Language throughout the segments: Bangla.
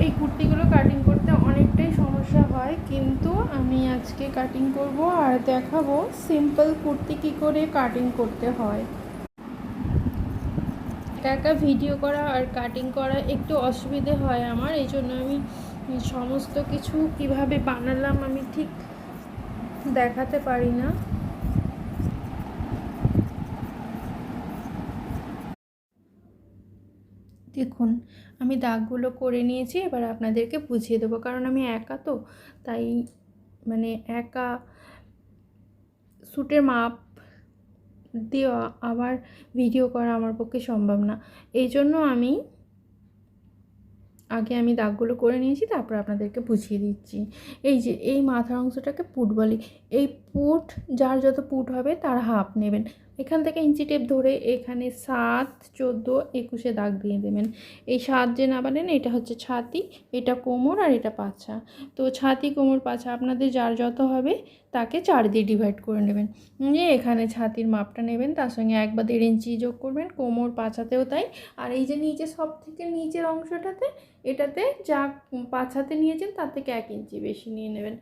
এই কুর্তিগুলো কাটিং করতে অনেকটাই সমস্যা হয়, কিন্তু আমি আজকে কাটিং করব আর দেখাবো সিম্পল কুর্তি কী করে কাটিং করতে হয়। একা ভিডিও করা আর কাটিং করা একটু অসুবিধে হয় আমার, এই জন্য আমি সমস্ত কিছু কিভাবে বানালাম আমি ঠিক দেখাতে পারি না। দেখুন, আমি দাগগুলো করে নিয়েছি, এবার আপনাদেরকে বুঝিয়ে দেবো, কারণ আমি একা তো, তাই মানে একা স্যুটের মাপ দিয়ে আবার ভিডিও করা আমার পক্ষে সম্ভব না। এই জন্য আমি দাগগুলো করে নিয়েছি, তারপর আপনাদেরকে বুঝিয়ে দিচ্ছি। এই যে এই মাথার অংশটাকে পুট বলি। এই পুট, যার যত পুট হবে তার হাফ নেবেন। এখান থেকে ইঞ্চি টেপ ধরে এখানে 7, 14, 21 দাগ দিয়ে দেবেন। এই 7 যে নামালেন এটা হচ্ছে ছাতি, এটা কোমর আর এটা পাছা। তো ছাতি, কোমর, পাছা আপনাদের যার যত হবে তাকে 4 দিয়ে ডিভাইড করে নেবেন। নিয়ে এখানে ছাতির মাপটা নেবেন, তার সঙ্গে 1 বা 1.5 ইঞ্চি যোগ করবেন, কোমর পাছাতেও তাই। আর এই যে নিচে সব থেকে নিচের অংশটাতে, এটাতে যা পাছাতে নিয়েছেন তার থেকে 1 ইঞ্চি বেশি নিয়ে নেবেন।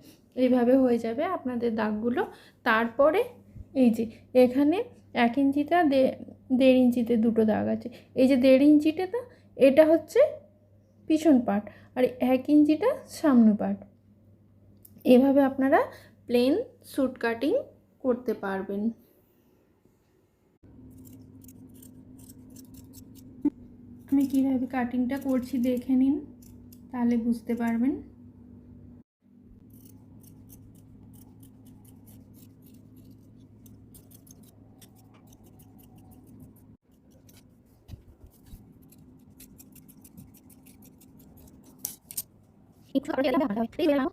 এইভাবে হয়ে যাবে আপনাদের দাগগুলো। তারপরে এই যে এখানে 1 ইঞ্চিটা 1.5 ইঞ্চিতে দুটো দাগ আছে। এই যে 1.5 ইঞ্চিটা এটা হচ্ছে পিছন পার্ট, আর 1 ইঞ্চিটা সামনে পার্ট। এভাবে আপনারা প্লেন স্যুট কাটিং করতে পারবেন। আমি কীভাবে কাটিংটা করছি দেখে নিন, তাহলে বুঝতে পারবেন। একটু